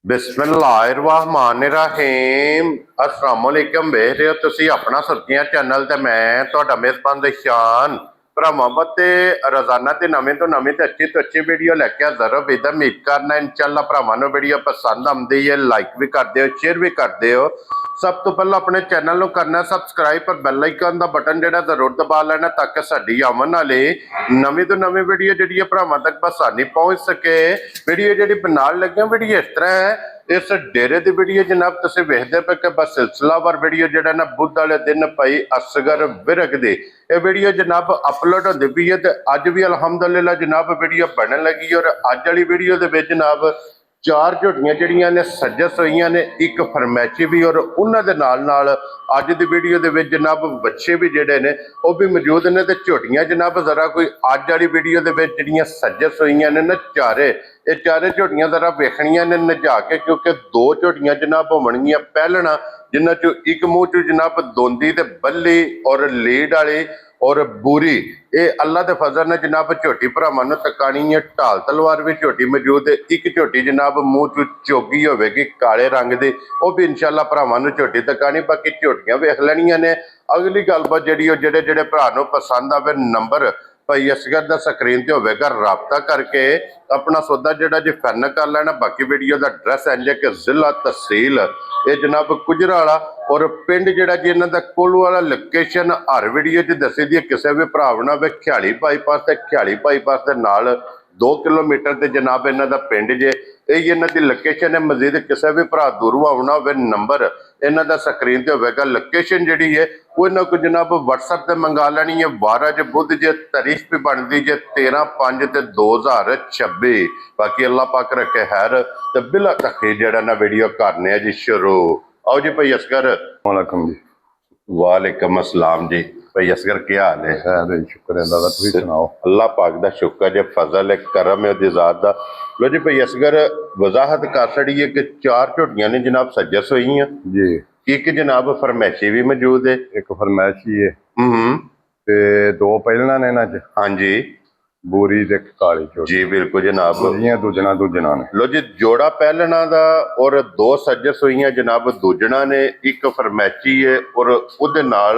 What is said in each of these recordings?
बिस्मिल्लाहिर्रहमानिर्रहीम अस्सलाम वालेकुम। वेख रहे हो तुसी अपना सब्जियां चैनल ते मैं तुहाडा मेजबान दशान भरावां ते रोजाना की नवीं तो नवीं ते अच्छी वीडियो लैके हाजिर हो। बेद उम्मीद करना इंशाअल्लाह भरावां नूं वीडियो पसंद आउंदी है, लाइक भी करदे हो, शेयर भी करदे हो। सब तो पहले अपने चैनल नूं करना सबसक्राइब पर बैल आइकन दा बटन जिहड़ा जरूर दबा लेना ताकि साडी आवन वाली नवीं तो नवीं वीडियो जिहड़ी भरावां तक आसानी पहुंच सके। वीडियो जिहड़ी बनाउण लगे वीडियो इस तरह है, इस डेरे की वीडियो जनाब तुसीं वेखदे पे कि बस सिलसिलावार वीडियो जिहड़ा ना बुध वाले दिन भाई असगर विरक दी ये वीडियो जनाब अपलोड होंदी पई है ते अज भी अलहमदुलिल्लाह जनाब वीडियो बनन लगी। और अज वाली वीडियो दे विच जनाब चार झोटियां जिहड़ियां ने सजस होईयां ने, एक फरमैची भी, और उन्हां दे नाल नाल अज दी वीडियो दे विच जनाब बच्चे भी जिहड़े ने वो भी मौजूद ने। ते झोटियां जनाब जरा कोई अज वाली वीडियो दे विच जिहड़ियां सजस होईयां ने ना चारे, ये चारे झोटियां जरा वेखणियां ने नजा के, क्योंकि दो झोटियां जनाब होवणगियां पहलना जिन्हां चों एक मूँह चों जनाब दोंदी ते बल्ली और लीड वाली और बूरी, ये अल्लाह के फजल ने जनाब झोटी भरावां नूं तकानी है। ढाल तलवार भी झोटी मौजूद है। एक झोटी जनाब मूँह चों चोगी होवेगी काले रंग की, वो भी इंशाअल्लाह भरावां नूं झोटी तकानी। बाकी झोटियां वेख लैणियां ने। अगली गलबात जिहड़ी जिहड़े जिहड़े भरा नूं पसंद आवे नंबर भाई असगर दा स्क्रीन ते होवेगा, राबता करके अपना सौदा जिहड़ा जी फाइनल कर लेना। बाकी वीडियो का एड्रैस इंज है कि जिला तहसील ये जनाब गुजरावाला और पिंड जिहड़ा जी इन्हां दा कोल्लू वाला लोकेशन हर वीडियो च दसी दी है। किसी भी भरा ना वे ख्याली बाईपास ते ख्याली बाईपास के नाल 2 किलोमीटर ते जनाब इन्हां दा पिंड जे, यही इन्हां दी लोकेशन है। मजीद किसी भी भरा दूरों आना हो नंबर इन्हां दा स्क्रीन ते होवेगा। लोकेशन जिहड़ी है वो इन्हां को जनाब WhatsApp ते मंगा लैनी है। 12 ज बुध जे, तारीख भी बनती जे 13/5/2026। बाकी अल्लाह पाक रखे खैर ते बिला तखी जिहड़ा ना वीडियो करने जी शुरू। आओ जी भाई असगर। वालेकुम जी। वालेकुम अस्सलाम जी। भाई असगर क्या हाल है? शुक्र है दादा, तुसीं सुनाओ। अल्लाह पाक दा शुक्र जे, फजल है, करम है दी जात दा। लो जी भाई असगर वजाहत कर छड़ी है कि चार झोटियां ने जनाब सजस होईयां जी। एक जनाब फरमैशी भी मौजूद है, एक फरमैशी है ते दो पहलना ने इन्हां च, हाँ जी बूरी ते काली झोटी जी बिल्कुल जनाब। दूजना दूजना ने। लो जी जोड़ा पहलना दा और दो सजस हुई जनाब दूजना ने, एक फरमैची है और उहदे नाल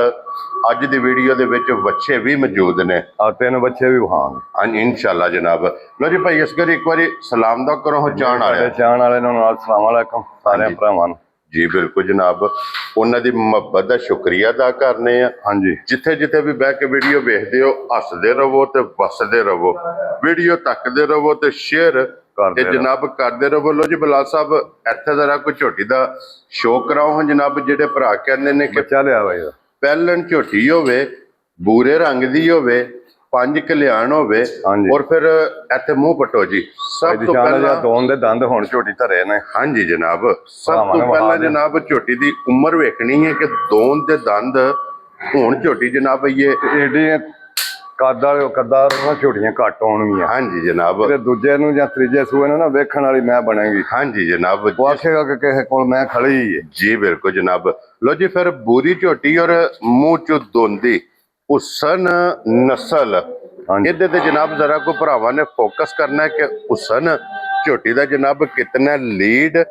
अज दी वीडियो दे विच बच्चे भी मौजूद ने। तीन बच्चे भी वहां हाँ इंशाअल्लाह जनाब। लो जी भाई असगर एक बार सलाम दा करो चाहण वाले चाहण वाले नूं नाल सलाम अलैकुम सारे भरावां नूं। जी बिल्कुल जनाब, उन्होंने मुहब्बत का शुक्रिया अदा करने। हाँ जी। जिथे जिथे भी बह के वीडियो वेखते हो हसते रहो तो वसते रहो, वीडियो तकते रहो तो शेयर जनाब करते रहो। लो जी बिलाल साहब इत्थे जरा कोई झोटी का शो कराओ जनाब। जिहड़े भरा कहंदे ने कि बच्चा लिया भाई पहलन झोटी होवे, बूरे रंग दी होवे, 5 कल्याण होवे और फिर इत्थे मुंह पट्टो जी। सब तो पहला दोन दे दंद हुण झोटी धरे ने। हाँ जी जनाब, सब तो पहला जनाब झोटी की उम्र वेखनी है कि दोन दे दंद हुण झोटी जनाब ये एडी कदार झोटियां घट होणगियां। हाँ जी जनाब। दूजे नूं जां त्रीजे सूए नूं ना वेखण वाली मैं बनेगी। हाँ जी जनाब, वो आखेगा कि किसी कोल मैं खड़ी ही है। जी बिल्कुल जनाब। लो जी फिर बूरी झोटी और मुंह चो दोंदी हुसन नस्ल इहदे ते जनाब जरा को भरावां ने फोकस करना है कि हुसन झोटी का जनाब कितना लीड,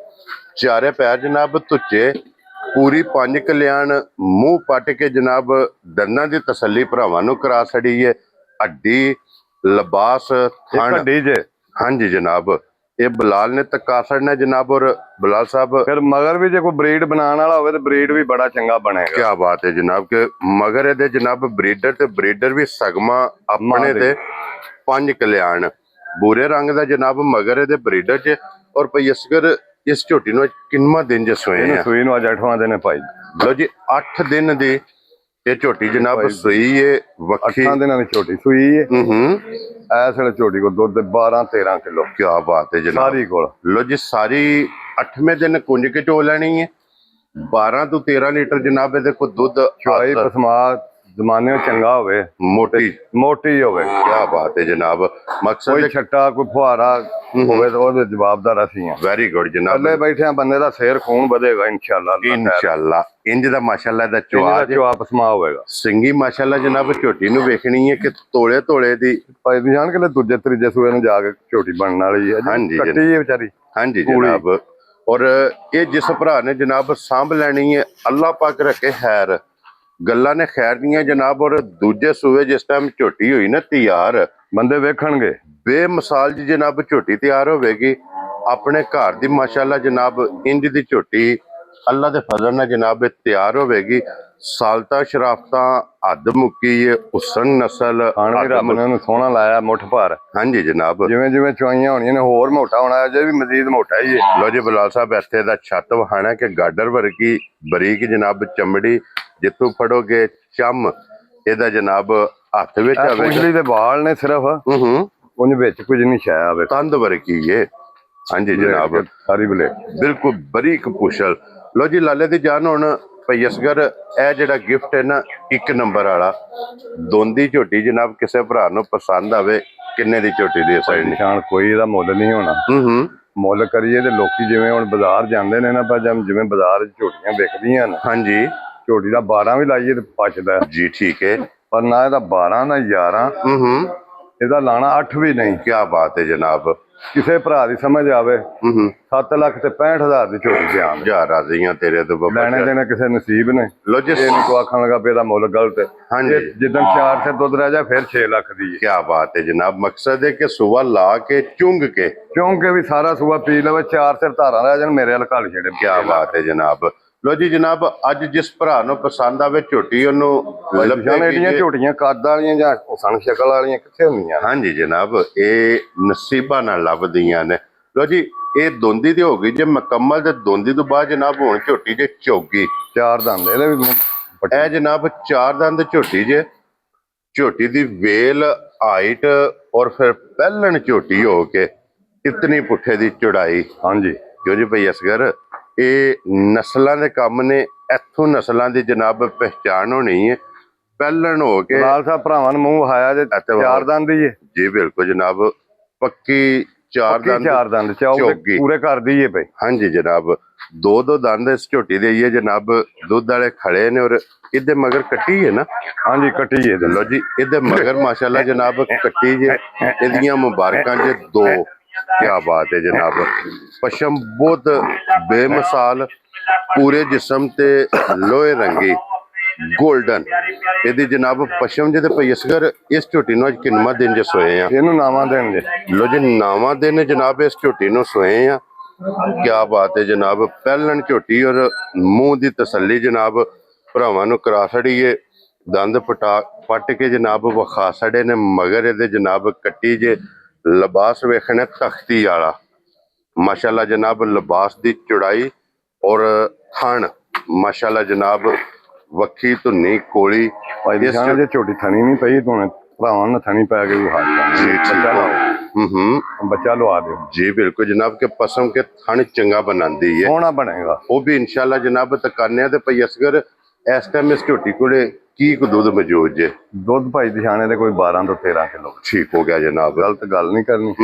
चारे पैर जनाब तुचे, पूरी 5 कल्याण, मुंह पट के जनाब दंदां की तसली भरावां नूं करा छड़ी है। हड्डी लिबास थन हाँ जी जनाब, ये बिलाल ने तका छड़ना जनाब। और बिलाल साहब फिर मगर भी जो कोई ब्रीड बनाने वाला होवे तो ब्रीड भी बड़ा चंगा बनेगा। क्या बात है जनाब के मगर ये जनाब ब्रीडर भी सगमा अपने दे 5 कल्याण बूरे रंग का जनाब मगर ये ब्रीडर च। और भाई असगर इस झोटी नूं किन्ना दिन ज सोए हैं? सूई नूं अज 8वां दिन है भाई। लो जी 8 दिन दी ये झोटी जनाब सूई है। 8 दिनां दी झोटी सूई है। इस वेले झोटी को दुध 12-13 किलो। क्या बात है जनाब सारी कोल। लो जी सारी 8वें दिन कुंज के चो लैनी है। 12 तो 13 लीटर जनाब ये को दुध चवाई पसमा जमाने चंगा होवे, मोटी होवे। क्या बात है जनाब। मकसद कोई छट्टा कोई फुहारा होवे तो ओदे जवाबदार असीं हां। वेरी गुड जनाब। थल्ले बैठे बंदे दा शेर खून बढ़ेगा इंशाअल्लाह। इंशाअल्लाह इंज दा माशाअल्लाह दा चवा पसमा होवेगा। सिंगी माशाअल्लाह जनाब झोटी नूं वेखनी है कि तोले तोले दी भाई दी जान के दूजे त्रीजे सूए नूं जाके झोटी बनने वाली है। हाँ जी कट्टी है बेचारी। हाँ जी जनाब। ਔਰ ਇਹ ਜਿਸ ਭਰਾ ਨੇ ਜਨਾਬ ਸਾਂਭ ਲੈਣੀ ਹੈ, ਅੱਲਾਹ ਪਾਕ ਰੱਖੇ ਖੈਰ, ਗੱਲਾਂ ਨੇ ਖੈਰ ਦੀਆਂ ਜਨਾਬ। ਔਰ ਦੂਜੇ ਸੂਏ ਜਿਸ ਟਾਈਮ ਝੋਟੀ ਹੋਈ ਨਾ ਤਿਆਰ, ਬੰਦੇ ਵੇਖਣਗੇ ਬੇਮਿਸਾਲ ਜੀ ਜਨਾਬ ਝੋਟੀ ਤਿਆਰ ਹੋਵੇਗੀ। ਆਪਣੇ ਘਰ ਦੀ ਮਾਸ਼ਾਅੱਲਾ ਜਨਾਬ ਇੰਜ ਦੀ ਝੋਟੀ ਅੱਲਾ ਦੇ ਫਜ਼ਲ ਨਾਲ ਜਨਾਬ ਤਿਆਰ ਹੋਵੇਗੀ। ਸਾਲਤਾ ਸ਼ਰਾਫਤਾਂ ਹੱਦ ਮੁੱਕੀ ਏ, ਹੁਸਨ ਨਸਲ ਖਾਣ ਵੀ ਹੱਦ ਰੱਬ ਨੇ ਉਹਨੂੰ ਸੋਹਣਾ ਲਾਇਆ, ਮੁੱਠ ਭਰ। ਹਾਂਜੀ ਜਨਾਬ। ਜਿਵੇਂ ਜਿਵੇਂ ਚੁਆਈਆਂ ਹੋਣੀਆਂ ਨੇ ਹੋਰ ਮੋਟਾ ਹੋਣਾ, ਅਜੇ ਵੀ ਮਜ਼ੀਦ ਮੋਟਾ ਹੀ ਹੈ। ਲੋ ਜੀ ਬਲਾਲ ਸਾਹਿਬ, ਇੱਥੇ ਦਾ ਛੱਤ ਵਹਾਣਾ ਕਿ ਗਾਡਰ ਵਰਗੀ ਬਰੀਕ ਜਨਾਬ ਚਮੜੀ, ਜਿੱਥੋਂ ਫੜੋਗੇ ਚੰਮ ਇਹਦਾ ਜਨਾਬ ਹੱਥ ਵਿੱਚ ਆਵੇਗਾ। ਪੁੰਛਲੀ ਦੇ ਵਾਲ ਨੇ ਸਿਰਫ, ਉਹਦੇ ਵਿੱਚ ਕੁਝ ਨਹੀਂ ਛਾਇਆ ਆਵੇ, ਤੰਦ ਵਰਗੀ ਏ। ਹਾਂਜੀ ਜਨਾਬ, ਸਾਰੀ ਬਲੇ ਬਿਲਕੁਲ ਬਰੀਕ ਪੁਸ਼ਲ। ਲੋ ਜੀ ਲਾਲੇ ਦੀ ਜਾਨ, ਹੁਣ ਭਈ ਅਸਗਰ ਇਹ ਜਿਹੜਾ ਗਿਫਟ ਹੈ ਨਾ 1 ਨੰਬਰ ਵਾਲਾ ਦੋਂਦੀ ਝੋਟੀ ਜਨਾਬ, ਕਿਸੇ ਭਰਾ ਨੂੰ ਪਸੰਦ ਆਵੇ, ਕਿੰਨੇ ਦੀ ਝੋਟੀ ਦੇ ਸਾਈਡ ਨਿਸ਼ਾਨ ਕੋਈ ਇਹਦਾ ਮੁੱਲ ਨਹੀਂ ਹੋਣਾ। ਮੁੱਲ ਕਰੀਏ ਤੇ ਲੋਕੀ ਜਿਵੇਂ ਹੁਣ ਬਾਜ਼ਾਰ ਜਾਂਦੇ ਨੇ ਨਾ, ਪਰ ਜਿਵੇਂ ਬਾਜ਼ਾਰ 'ਚ ਝੋਟੀਆਂ ਵਿਕਦੀਆਂ ਨੇ, ਹਾਂਜੀ ਝੋਟੀ ਦਾ 12 ਵੀ ਲਾਈਏ ਤੇ ਪਚਦਾ ਜੀ, ਠੀਕ ਹੈ। ਪਰ ਨਾ ਇਹਦਾ 12 ਨਾ 11, ਇਹਦਾ ਲਾਣਾ 8 ਵੀ ਨਹੀਂ। ਕੀ ਬਾਤ ਹੈ ਜਨਾਬ। ਕਿਸੇ ਭਰਾ ਦੀ ਸਮਝ ਆਵੇ 7 ਲੱਖ ਤੇ 65,000 ਦੀ ਝੋਟੀ ਬਿਆਨ ਜਾ ਰਾਜ਼ੀਆਂ ਤੇਰੇ ਤੋਂ ਬਾਬਾ। ਲੈਣੇ ਦੇਣੇ ਕਿਸੇ ਨਸੀਬ ਨੇ। ਲੋ ਜੀ, ਇਹ ਨਹੀਂ ਕੋ ਆਖਣ ਲੱਗਾ ਵੀ ਇਹਦਾ ਮੁੱਲ ਗਲਤ ਹੈ। ਹਾਂਜੀ, ਜਿੱਦਣ 4 ਸੇ ਦੁੱਧ ਰਹਿ ਜਾ ਫਿਰ 6 ਲੱਖ ਦੀ ਹੈ। ਕੀ ਬਾਤ ਹੈ ਜਨਾਬ। ਮਕਸਦ ਹੈ ਕਿ ਸੁਬਹ ਲਾ ਕੇ ਚੁੰਗ ਕੇ, ਕਿਉਂਕਿ ਵੀ ਸਾਰਾ ਸੂਆ ਪੀ ਲਵੇ, 4 ਸਿਰ ਧਾਰਾਂ ਰਹਿ ਜਾਣ, ਮੇਰੇ ਵੱਲ ਘੱਲ ਛੱਡੇ। ਕੀ ਬਾਤ ਹੈ ਜਨਾਬ। ਲੋ ਜੀ ਜਨਾਬ, ਅੱਜ ਜਿਸ ਭਰਾ ਨੂੰ ਪਸੰਦ ਆਵੇ ਝੋਟੀ, ਉਹਨੂੰ ਐਡੀਆਂ ਝੋਟੀਆਂ ਕੱਦ ਵਾਲੀਆਂ ਜਾਂ ਸਣ ਸ਼ਕਲ ਵਾਲੀਆਂ ਕਿੱਥੇ ਹੁੰਦੀਆਂ? ਹਾਂਜੀ ਜਨਾਬ, ਇਹ ਨਸੀਬਾਂ ਨਾਲ ਲੱਭਦੀਆਂ ਨੇ। ਲੋ ਜੀ, ਇਹ ਦੋਂਦੀ ਦੀ ਹੋ ਗਈ ਜੇ ਮੁਕੰਮਲ, ਤੇ ਦੋਂਦੀ ਤੋਂ ਬਾਅਦ ਜਨਾਬ ਹੁਣ ਝੋਟੀ ਜੇ ਚੌਗੀ 4 ਦੰਦ ਇਹਦੇ ਵੀ। ਇਹ ਜਨਾਬ 4 ਦੰਦ ਝੋਟੀ ਜੇ। ਝੋਟੀ ਦੀ ਵੇਲ, ਹਾਈਟ ਔਰ ਫਿਰ ਪਹਿਲਣ ਝੋਟੀ ਹੋ ਕੇ ਇਤਨੀ ਪੁੱਠੇ ਦੀ ਚੌੜਾਈ। ਹਾਂਜੀ, ਕਿਉਂ ਜੀ ਭਈ ਅਸਗਰ, ਇਹ ਨਸਲਾਂ ਦੇ ਕੰਮ ਨੇ। ਇੱਥੋਂ ਨਸਲਾਂ ਦੀ ਜਨਾਬ ਪਹਿਚਾਣ ਹੋਣੀ ਹੈ। ਪਹਿਲਣ ਹੋ ਕੇ ਲਾਲ ਸਾਹਿਬ ਭਰਾਵਾਂ ਨੂੰ ਮੂੰਹ ਵਹਾਇਆ ਜੇ 4 ਦੰਦ ਹੀ ਹੈ ਜੀ। ਬਿਲਕੁਲ ਜਨਾਬ, ਪੱਕੀ 4 ਦੰਦ ਚੌਗੀ ਪੂਰੇ ਕਰਦੀ ਹੈ ਪਈ। ਹਾਂਜੀ ਜਨਾਬ, 2 ਦੰਦ ਇਸ ਝੋਟੀ ਦੇ ਹੀ ਹੈ ਜਨਾਬ। ਦੁੱਧ ਵਾਲੇ ਖੜੇ ਨੇ, ਔਰ ਇਹਦੇ ਮਗਰ ਕੱਟੀ ਹੈ ਨਾ। ਹਾਂਜੀ, ਕੱਟੀ ਹੈ। ਲੋ ਜੀ, ਇਹਦੇ ਮਗਰ ਮਾਸ਼ਾਅੱਲਾ ਜਨਾਬ ਕੱਟੀ ਜੇ। ਇਹਦੀਆਂ ਮੁਬਾਰਕਾਂ ਜੇ 2। ਕੀ ਬਾਤ ਹੈ ਜਨਾਬ। ਪਸ਼ਮ ਬਹੁਤ ਬੇਮਿਸਾਲ, ਪੂਰੇ ਜਿਸਮ ਤੇ ਲੋਹੇ ਰੰਗੀ ਗੋਲਡਨ ਇਹਦੀ ਜਨਾਬ ਪਸ਼ਮ ਜਿਹਦੇ ਪਈ ਅਸਗਰ। ਇਸ ਝੋਟੀ ਨੂੰ ਅੱਜ ਕਿੰਨਵਾਂ ਦਿਨ ਜੇ ਸੋਏ ਆ? ਇਹਨੂੰ ਨਾਵਾਂ ਦੇਣ ਜੇ। ਲੋ ਜੀ, ਨਾਵਾਂ ਦਿਨ ਜਨਾਬ ਇਸ ਝੋਟੀ ਨੂੰ ਸੋਏ ਆ। ਕੀ ਬਾਤ ਹੈ ਜਨਾਬ। ਪਹਿਲਣ ਝੋਟੀ ਔਰ ਮੂੰਹ ਦੀ ਤਸੱਲੀ ਜਨਾਬ ਭਰਾਵਾਂ ਨੂੰ ਕਰਾ ਛੜੀਏ। ਦੰਦ ਪੱਟ ਕੇ ਜਨਾਬ ਵਿਖਾ ਛੜੇ ਨੇ ਮਗਰ ਇਹਦੇ ਜਨਾਬ ਕੱਟੀ ਜੇ। ਲਿਬਾਸ ਵੇਖਣਾ ਤਖਤੀ ਵਾਲਾ ਮਾਸ਼ਾਅੱਲਾ ਜਨਾਬ। ਲਿਬਾਸ ਦੀ ਚੌੜਾਈ ਔਰ ਥਣ ਮਾਸ਼ਾਅੱਲਾ ਜਨਾਬ, ਵੱਖੀ ਧੁੰਨੀ ਕੋਲੀ। ਜੇ ਝੋਟੀ ਥਣੀ ਨਹੀਂ ਪਈ ਤੂੰ ਭਰਾਵਾਂ ਨੂੰ ਥਣੀ ਪੈ ਗਈ ਬੱਚਾ ਲਵਾ ਦਿਓ ਜੀ। ਬਿਲਕੁਲ ਜਨਾਬ, ਕੇ ਪਸਮ ਕੇ ਥਣ ਚੰਗਾ ਬਣਾਉਂਦੀ ਹੈ, ਸੋਹਣਾ ਬਣੇਗਾ ਉਹ ਵੀ ਇਨਸ਼ਾਅੱਲਾ ਜਨਾਬ। ਤਕਾਨਿਆਂ ਤੇ ਪਈ ਅਸਗਰ ਇਸ ਟਾਈਮ ਇਸ ਝੋਟੀ ਕੋਲੇ ਕੀ ਕੁ ਦੁੱਧ ਮੌਜੂਦ ਜੇ? ਦੁੱਧ ਭਾਈ ਦਿਸ਼ਾਣੇ ਦੇ ਕੋਈ 12 ਤੋਂ 13 ਕਿਲੋ। ਠੀਕ ਹੋ ਗਿਆ ਜਨਾਬ, ਗਲਤ ਗੱਲ ਨਹੀਂ ਕਰਨੀ।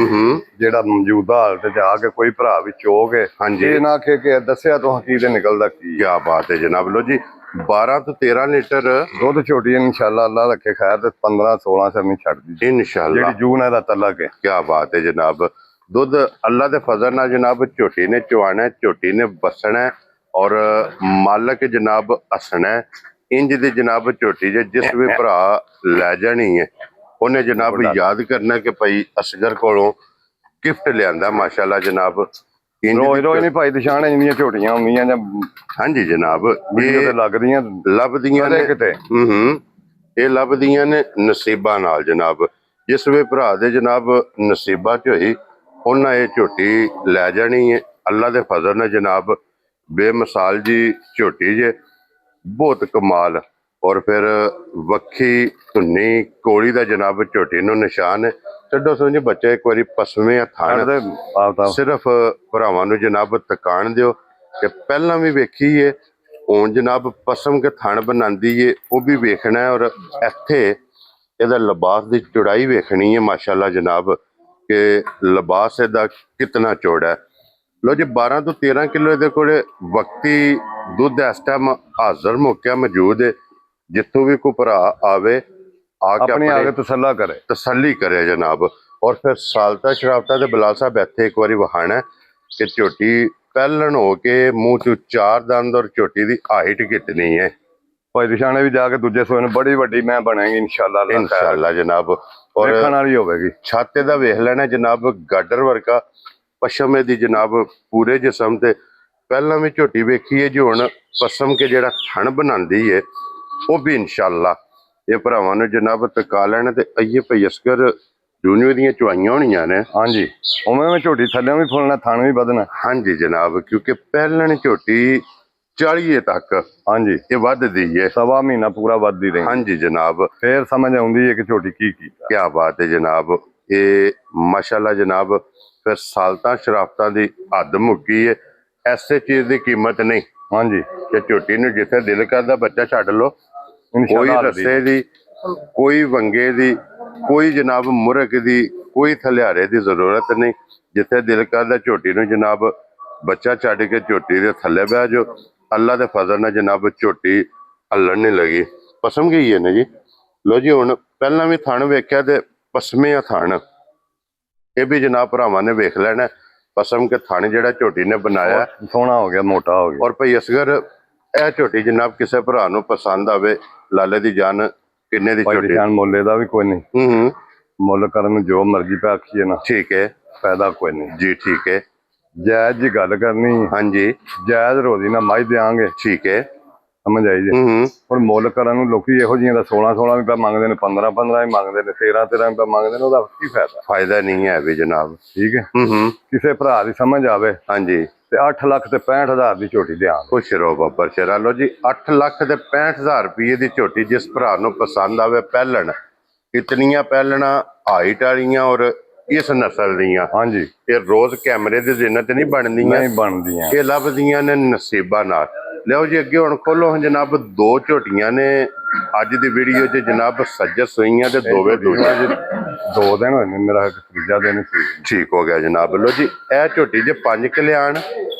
ਜਿਹੜਾ ਮੌਜੂਦਾ ਹਾਲਤ ਚ ਆ ਕੇ ਕੋਈ ਭਰਾ ਵੀ ਚੋਗੇ ਇਹ ਨਾ ਕਿ ਦੱਸਿਆ ਤੋਂ ਕੀ ਤੇ ਨਿਕਲਦਾ ਕੀ। ਕੀ ਬਾਤ ਹੈ ਜਨਾਬ। ਲੋ ਜੀ, 12 ਤੋਂ 13 ਲੀਟਰ ਦੁੱਧ ਝੋਟੀ ਇਨਸ਼ਾਅੱਲਾ ਅੱਲਾ ਰੱਖੇ ਖੈਰ ਤੇ 15-16 ਸਿਰ ਨਹੀਂ ਛੱਡਦੀ ਇਨਸ਼ਾਅੱਲਾ। ਜਿਹੜੀ ਜੂਨ ਇਹਦਾ ਤਲਕ ਹੈ। ਕੀ ਬਾਤ ਹੈ ਜਨਾਬ। ਦੁੱਧ ਅੱਲਾ ਦੇ ਫਜ਼ਲ ਨਾਲ ਜਨਾਬ ਝੋਟੀ ਨੇ ਚਵਾਣਾ, ਝੋਟੀ ਨੇ ਬਸਣਾ ਔਰ ਮਾਲਕ ਜਨਾਬ ਹੱਸਣਾ। ਇੰਜ ਦੀ ਜਨਾਬ ਝੋਟੀ ਜੇ ਜਿਸ ਵੀ ਭਰਾ ਲੈ ਜਾਣੀ ਹੈ ਉਹਨੇ ਜਨਾਬ ਯਾਦ ਕਰਨਾ ਕਿ ਭਾਈ ਅਸਗਰ ਕੋਲੋਂ ਗਿਫਟ ਲਿਆਂਦਾ ਮਾਸ਼ਾਅੱਲਾ ਜਨਾਬ। ਰੋਜ਼ ਰੋਜ਼ ਨਹੀਂ ਭਾਈ ਦਿਸ਼ਾਣੇ ਜਿੰਨੀਆਂ ਝੋਟੀਆਂ ਹੁੰਦੀਆਂ ਜਾਂ ਹਾਂਜੀ ਜਨਾਬ, ਇਹ ਲੱਗਦੀਆਂ ਲੱਭਦੀਆਂ ਨੇ ਕਿਤੇ। ਇਹ ਲੱਭਦੀਆਂ ਨੇ ਨਸੀਬਾਂ ਨਾਲ ਜਨਾਬ। ਜਿਸ ਵੀ ਭਰਾ ਦੇ ਜਨਾਬ ਨਸੀਬਾਂ ਚ ਹੋਈ ਉਹਨਾਂ ਇਹ ਝੋਟੀ ਲੈ ਜਾਣੀ ਹੈ ਅੱਲਾ ਦੇ ਫਜ਼ਲ ਨਾਲ ਜਨਾਬ। ਬੇਮਿਸਾਲ ਜੀ ਝੋਟੀ ਜੇ, ਬਹੁਤ ਕਮਾਲ। ਔਰ ਫਿਰ ਵੱਖੀ ਧੁੰਨੀ ਕੋਲੀ ਦਾ ਜਨਾਬ ਝੋਟੀ ਨੂੰ ਨਿਸ਼ਾਨ ਹੈ। ਛੱਡੋ ਸਮਝੇ ਬੱਚੇ, ਇੱਕ ਵਾਰੀ ਪਸਵੇਂ ਥਾਣ ਸਿਰਫ ਭਰਾਵਾਂ ਨੂੰ ਜਨਾਬ ਤਕਾਣ ਦਿਓ ਕਿ ਪਹਿਲਾਂ ਵੀ ਵੇਖੀ ਏ, ਹੁਣ ਜਨਾਬ ਪਸਮ ਕੇ ਥਣ ਬਣਾਉਂਦੀ ਏ ਉਹ ਵੀ ਵੇਖਣਾ ਹੈ। ਔਰ ਇੱਥੇ ਇਹਦਾ ਲਿਬਾਸ ਦੀ ਚੌੜਾਈ ਵੇਖਣੀ ਹੈ ਮਾਸ਼ਾਅੱਲਾ ਜਨਾਬ, ਕਿ ਲਿਬਾਸ ਇਹਦਾ ਕਿਤਨਾ ਚੌੜਾ ਹੈ। ਲੋ ਜੀ, 12 ਤੋਂ 13 ਕਿਲੋ ਇਹਦੇ ਕੋਲ ਵਕਤੀ ਦੁੱਧ ਇਸ ਟਾਈਮ ਹਾਜ਼ਰ ਮੌਕਿਆ ਮੌਜੂਦ ਹੈ। ਜਿੱਥੋਂ ਵੀ ਕੋਈ ਭਰਾ ਆਵੇ ਆ ਕੇ ਆਪਣੇ ਤਸੱਲੀ ਕਰੇ ਜਨਾਬ। ਔਰ ਫਿਰ ਸਾਲਤਾ ਸ਼ਰਾਫਤਾ ਦੇ ਬਲਾਲ ਸਾਹਿਬ ਇੱਥੇ ਇੱਕ ਵਾਰੀ ਵਹਾਣਾ ਕਿ ਝੋਟੀ ਪਹਿਲਣ ਹੋ ਕੇ ਮੂੰਹ ਚ 4 ਦੰਦ ਔਰ ਝੋਟੀ ਦੀ ਹਾਈਟ ਕਿਤਨੀ ਹੈ? ਭਾਈ ਦਿਸ਼ਾਣੇ ਵੀ ਜਾ ਕੇ ਦੂਜੇ ਸੂਏ ਨੂੰ ਬੜੀ ਵੱਡੀ ਮੈਂ ਬਣਾਂਗੀ ਇਨਸ਼ਾਅੱਲਾ। ਇਨਸ਼ਾਅੱਲਾ ਜਨਾਬ। ਔਰ ਦੇਖਣ ਵਾਲੀ ਹੋਵੇਗੀ। ਛਾਤੇ ਦਾ ਵੇਖ ਲੈਣਾ ਜਨਾਬ, ਗਾਡਰ ਵਰਗਾ ਪਸ਼ਮ ਦੀ ਜਨਾਬ ਪੂਰੇ ਜਿਸਮ ਤੇ। ਪਹਿਲਾਂ ਵੀ ਝੋਟੀ ਵੇਖੀ ਹੈ ਜੀ, ਹੁਣ ਪਸਮ ਕੇ ਜਿਹੜਾ ਥਣ ਬਣਾਉਂਦੀ ਹੈ ਉਹ ਵੀ ਇਨਸ਼ਾਅੱਲਾ ਇਹ ਭਰਾਵਾਂ ਨੂੰ ਜਨਾਬ ਟਕਾ ਲੈਣ। ਤੇ ਅਈਏ ਭਈ ਅਸਕਰ ਜੂਨੀਅਰ ਦੀਆਂ ਚੁਆਈਆਂ ਹੋਣੀਆਂ ਨੇ। ਹਾਂਜੀ ਉਵੇਂ ਮੈਂ ਝੋਟੀ ਥੱਲੇ ਵੀ ਫੁੱਲਣਾ, ਥਣ ਵੀ ਵਧਣਾ। ਹਾਂਜੀ ਜਨਾਬ, ਕਿਉਂਕਿ ਪਹਿਲਣ ਝੋਟੀ 40 ਤੱਕ ਹਾਂਜੀ ਇਹ ਵੱਧਦੀ ਹੈ। ਸਵਾ ਮਹੀਨਾ ਪੂਰਾ ਵੱਧਦੀ ਰਹੀ। ਹਾਂਜੀ ਜਨਾਬ, ਫੇਰ ਸਮਝ ਆਉਂਦੀ ਹੈ ਕਿ ਝੋਟੀ ਕੀ ਕੀਤਾ। ਕਿਆ ਬਾਤ ਹੈ ਜਨਾਬ। ਇਹ ਮਾਸ਼ਾਅੱਲਾ ਜਨਾਬ, ਫਿਰ ਸਾਲਤਾਂ ਸ਼ਰਾਫਤਾਂ ਦੀ ਹੱਦ ਮੁੱਕੀ ਹੈ। ਐਸੇ ਚੀਜ਼ ਦੀ ਕੀਮਤ ਨਹੀਂ। ਹਾਂਜੀ ਕਿ ਝੋਟੀ ਨੂੰ ਜਿੱਥੇ ਦਿਲ ਕਰਦਾ ਬੱਚਾ ਛੱਡ ਲਓ। ਕੋਈ ਇਨਸ਼ਾਅੱਲਾ ਰੱਸੇ ਦੀ, ਕੋਈ ਵੰਗੇ ਦੀ, ਕੋਈ ਜਨਾਬ ਮੁਰਕ ਦੀ, ਕੋਈ ਥਲਿਆਰੇ ਦੀ ਜ਼ਰੂਰਤ ਨਹੀਂ। ਜਿੱਥੇ ਦਿਲ ਕਰਦਾ ਝੋਟੀ ਨੂੰ ਜਨਾਬ ਬੱਚਾ ਛੱਡ ਕੇ ਝੋਟੀ ਦੇ ਥੱਲੇ ਬਹਿ ਜਾਓ। ਅੱਲਾ ਦੇ ਫਜ਼ਲ ਨਾਲ ਜਨਾਬ ਝੋਟੀ ਹੱਲਣ ਨਹੀਂ ਲੱਗੀ। ਪਸਮ ਗਈ ਹੈ ਨਾ ਜੀ। ਲੋ ਜੀ, ਹੁਣ ਪਹਿਲਾਂ ਵੀ ਥਣ ਵੇਖਿਆ ਤੇ ਪਸਮੇ ਥਣ, ਇਹ ਵੀ ਜਨਾਬ ਭਰਾਵਾਂ ਨੇ ਵੇਖ ਲੈਣਾ। ਪਸਮ ਕੇ ਥਣ ਜਿਹੜਾ ਝੋਟੀ ਨੇ ਬਣਾਇਆ ਸੋਹਣਾ ਹੋ ਗਿਆ, ਮੋਟਾ ਹੋ ਗਿਆ। ਔਰ ਭਈ ਅਸਗਰ ਇਹ ਝੋਟੀ ਜਨਾਬ ਕਿਸੇ ਭਰਾ ਨੂੰ ਪਸੰਦ ਆਵੇ, ਲਾਲੇ ਦੀ ਜਾਨ ਕਿੰਨੇ ਦੀ ਝੋਟੀ? ਜਾਨ ਮੁੱਲੇ ਦਾ ਵੀ ਕੋਈ ਨਹੀਂ। ਹੂੰ, ਮੁੱਲ ਕਰਨ ਨੂੰ ਜੋ ਮਰਜ਼ੀ ਪਾ ਆਖੀਏ ਨਾ, ਠੀਕ ਹੈ ਫਾਇਦਾ ਕੋਈ ਨਹੀਂ ਜੀ। ਠੀਕ ਹੈ, ਜਾਇਜ਼ ਜੀ ਗੱਲ ਕਰਨੀ। ਹਾਂਜੀ ਜਾਇਜ਼ ਰੋਜ਼ੀ ਨਾ ਮੱਝ ਦਿਆਂਗੇ। ਠੀਕ ਹੈ, ਸਮਝ ਆਈ ਜੀ। ਹੂੰ, ਪਰ ਮੁੱਲ ਕਰਨ ਨੂੰ ਲੋਕੀ ਇਹੋ ਜਿਹੀਆਂ ਦਾ 16 ਵੀ ਪਾ ਮੰਗਦੇ ਨੇ, 15 ਵੀ ਮੰਗਦੇ ਨੇ, 13 ਵੀ ਪਾ ਮੰਗਦੇ ਨੇ। ਉਹਦਾ ਕੀ ਫਾਇਦਾ? ਫਾਇਦਾ ਨਹੀਂ ਹੈ ਵੀ ਜਨਾਬ। ਠੀਕ ਹੈ। ਹੂੰ, ਕਿਸੇ ਭਰਾ ਦੀ ਸਮਝ ਆਵੇ ਹਾਂਜੀ ਤੇ 8 ਲੱਖ ਤੇ 65,000 ਦੀ ਝੋਟੀ ਦਿਆਂਗੇ। ਖੁਸ਼ ਰਹੋ ਬੱਬਰ ਸ਼ੇਰਾ। ਲੋ ਜੀ, 8 ਲੱਖ ਤੇ 65,000 ਰੁਪਏ ਦੀ ਝੋਟੀ ਜਿਸ ਭਰਾ ਨੂੰ ਪਸੰਦ ਆਵੇ। ਪਹਿਲਣ ਇਤਨੀਆਂ ਪਹਿਲਣਾ ਹਾਈਟ ਵਾਲੀਆਂ ਔਰ ਇਸ ਨਸਲ ਦੀਆਂ, ਹਾਂਜੀ ਇਹ ਰੋਜ਼ ਕੈਮਰੇ ਦੇ ਜ਼ਿੰਨਤ ਨਹੀਂ ਬਣਦੀਆਂ, ਨਹੀਂ ਬਣਦੀਆਂ। ਇਹ ਲੱਭਦੀਆਂ ਨੇ ਨਸੀਬਾਂ ਨਾਲ। ਲਿਓ ਜੀ ਅੱਗੇ ਹੁਣ ਖੋਲੋ ਜਨਾਬ। 2 ਝੋਟੀਆਂ ਨੇ ਅੱਜ ਦੀ ਵੀਡੀਓ 'ਚ ਜਨਾਬ, ਸੱਜਰ ਸੂਈਆਂ ਤੇ ਦੋਵੇਂ ਦੂਜੀਆਂ। 2 ਦਿਨ ਹੋਏ ਨੇ, ਮੇਰਾ ਤੀਜਾ ਦਿਨ ਸੀ। ਠੀਕ ਹੋ ਗਿਆ ਜਨਾਬ। ਲੋ ਜੀ, ਇਹ ਝੋਟੀ ਜੇ 5 ਕਿਲਿਆਣ